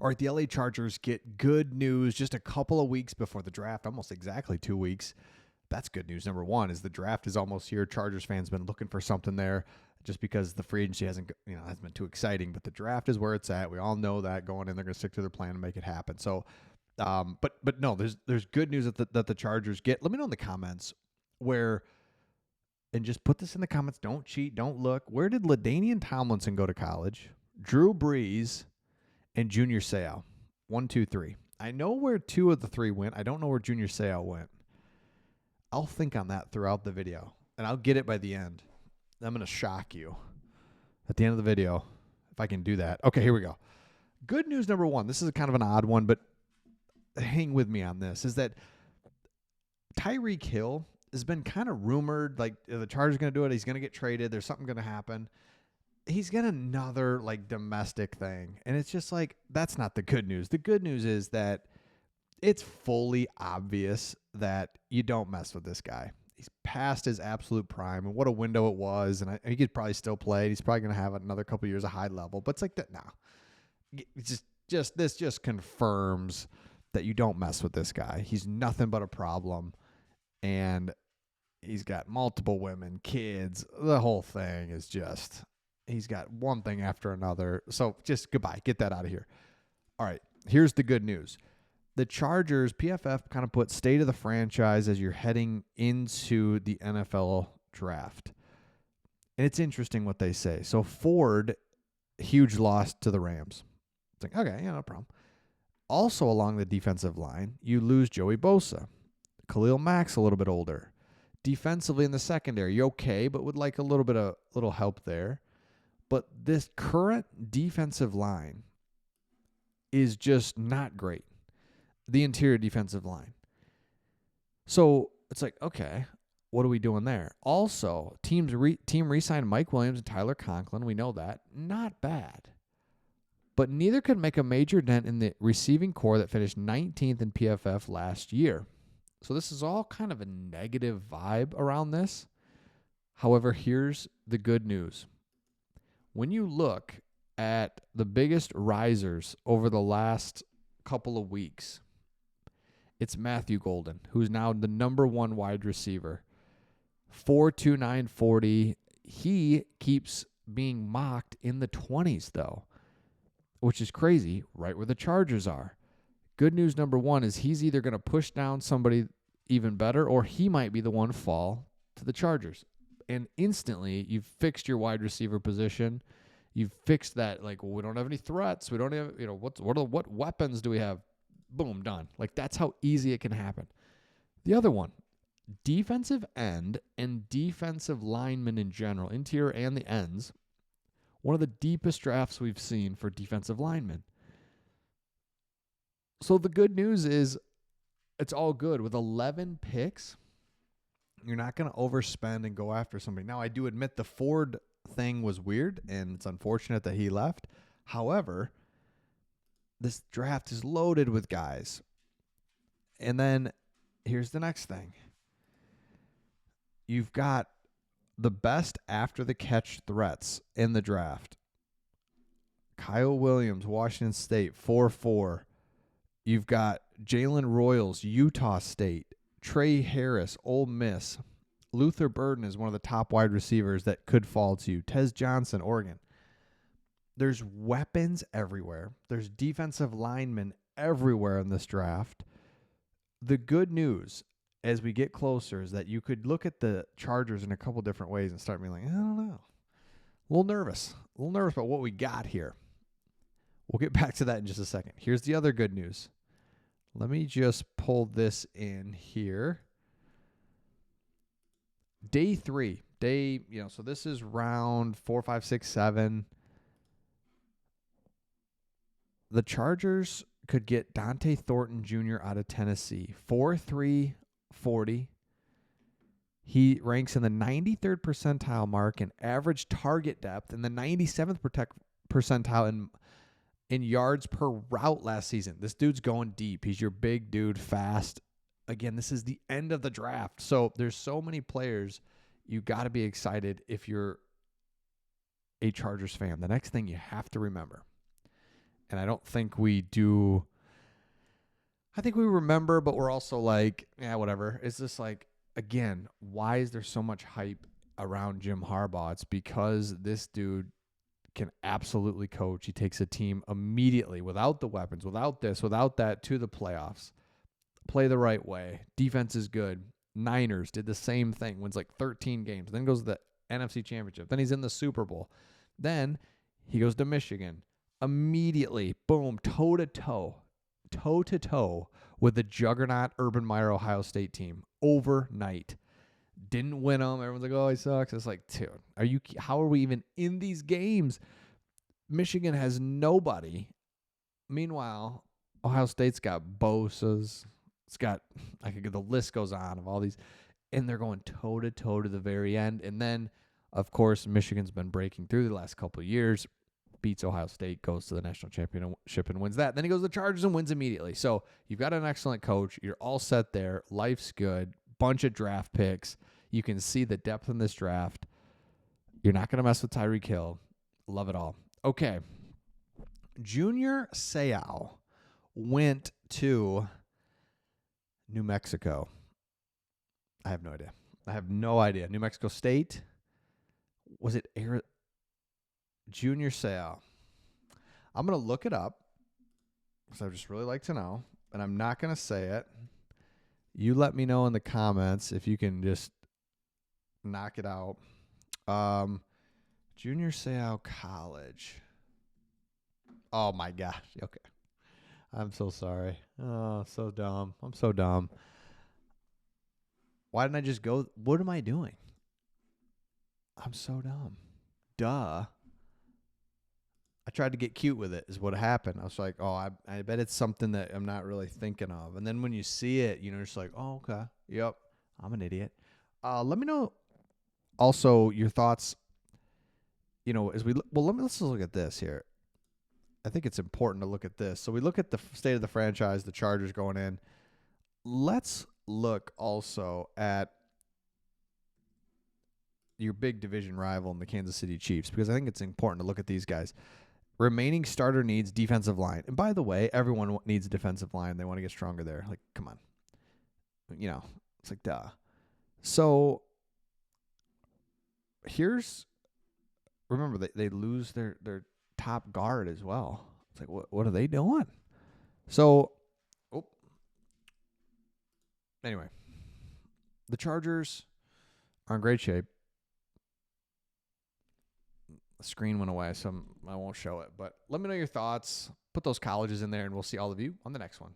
All right, the LA Chargers get good news just a couple of weeks before the draft, almost exactly 2 weeks. That's good news. Number one is the draft is almost here. Chargers fans been looking for something there just because the free agency hasn't been too exciting, but the draft is where it's at. We all know that going in, they're going to stick to their plan and make it happen. So, but no, there's good news that the Chargers get. Let me know in the comments and just put this in the comments. Don't cheat. Don't look. Where did LaDainian Tomlinson go to college? Drew Brees and Junior Seau. 1, 2, 3. I know where 2 of the 3 went. I don't know where Junior Seau went. I'll think on that throughout the video, and I'll get it by the end. I'm going to shock you at the end of the video if I can do that. Okay, here we go. Good news number 1. This is kind of an odd one, but hang with me on this, is that Tyreek Hill has been kind of rumored, like the Chargers are going to do it. He's going to get traded. There's something going to happen. He's got another domestic thing, and it's just that's not the good news. The good news is that it's fully obvious that you don't mess with this guy. He's past his absolute prime, and what a window it was, and he could probably still play. He's probably going to have another couple of years of high level, but it's like that now. This just confirms that you don't mess with this guy. He's nothing but a problem, and he's got multiple women, kids. The whole thing is just, he's got one thing after another. So just goodbye. Get that out of here. All right, here's the good news. The Chargers, PFF kind of put state of the franchise as you're heading into the NFL draft. And it's interesting what they say. So Ford, huge loss to the Rams. It's like, okay, yeah, no problem. Also along the defensive line, you lose Joey Bosa. Khalil Mack's a little bit older. Defensively in the secondary, you okay, but would like a little help there. But this current defensive line is just not great. The interior defensive line. So it's like, okay, what are we doing there? Also, team re-signed Mike Williams and Tyler Conklin. We know that. Not bad. But neither could make a major dent in the receiving core that finished 19th in PFF last year. So this is all kind of a negative vibe around this. However, here's the good news. When you look at the biggest risers over the last couple of weeks, it's Matthew Golden, who's now the number 1 wide receiver. 4.29 40. He keeps being mocked in the 20s, though, which is crazy, right where the Chargers are. Good news number 1 is he's either going to push down somebody even better, or he might be the one fall to the Chargers. And instantly, you've fixed your wide receiver position. You've fixed that, we don't have any threats. We don't have, what weapons do we have? Boom, done. That's how easy it can happen. The other one, defensive end and defensive linemen in general, interior and the ends, one of the deepest drafts we've seen for defensive linemen. So the good news is it's all good. With 11 picks, you're not going to overspend and go after somebody. Now, I do admit the Ford thing was weird, and it's unfortunate that he left. However, this draft is loaded with guys. And then here's the next thing. You've got the best after-the-catch threats in the draft. Kyle Williams, Washington State, 4.4. You've got Jalen Royals, Utah State. Trey Harris, Ole Miss. Luther Burden is one of the top wide receivers that could fall to you. Tez Johnson, Oregon. There's weapons everywhere. There's defensive linemen everywhere in this draft. The good news as we get closer is that you could look at the Chargers in a couple different ways and start being like, I don't know. A little nervous about what we got here. We'll get back to that in just a second. Here's the other good news. Let me just pull this in here. Day 3. So this is round 4, 5, 6, 7. The Chargers could get Dante Thornton Jr. out of Tennessee. 4.3 40. He ranks in the 93rd percentile mark in average target depth and the 97th percentile in yards per route last season. This dude's going deep. He's your big dude, fast. Again, this is the end of the draft. So there's so many players. You got to be excited if you're a Chargers fan. The next thing you have to remember And I don't think we do. I think we remember, but we're also like, yeah, whatever. It's just like, again, why is there so much hype around Jim Harbaugh? It's because this dude can absolutely coach. He takes a team immediately without the weapons, without this, without that, to the playoffs. Play the right way. Defense is good. Niners did the same thing. Wins like 13 games. Then goes to the NFC Championship. Then he's in the Super Bowl. Then he goes to Michigan. Immediately, boom, toe-to-toe with the juggernaut Urban Meyer Ohio State team overnight. Didn't win them. Everyone's like, oh, he sucks. It's like, dude, how are we even in these games? Michigan has nobody. Meanwhile, Ohio State's got Bosa's. It's got, the list goes on of all these, and they're going toe to toe to the very end. And then, of course, Michigan's been breaking through the last couple of years, beats Ohio State, goes to the national championship and wins that. Then he goes to the Chargers and wins immediately. So you've got an excellent coach. You're all set there. Life's good. Bunch of draft picks. You can see the depth in this draft. You're not going to mess with Tyreek Hill. Love it all. Okay. Junior Seau went to New Mexico. I have no idea. New Mexico State? Was it Junior Seau? I'm going to look it up because I just really like to know, and I'm not going to say it. You let me know in the comments if you can just knock it out. Junior Seau College. Oh, my gosh. Okay. I'm so sorry. Oh, so dumb. I'm so dumb. Why didn't I just go? What am I doing? I'm so dumb. Duh. I tried to get cute with it is what happened. I was like, oh, I bet it's something that I'm not really thinking of. And then when you see it, you're just like, oh, okay. Yep. I'm an idiot. Let me know also your thoughts, as let's look at this here. I think it's important to look at this. So we look at the state of the franchise, the Chargers going in. Let's look also at your big division rival in the Kansas City Chiefs, because I think it's important to look at these guys. Remaining starter needs defensive line. And by the way, everyone needs a defensive line. They want to get stronger there. Like, come on. It's like, duh. So remember, they lose their top guard as well. It's like, what are they doing? So, anyway, the Chargers are in great shape. The screen went away, so I won't show it. But let me know your thoughts. Put those colleges in there, and we'll see all of you on the next one.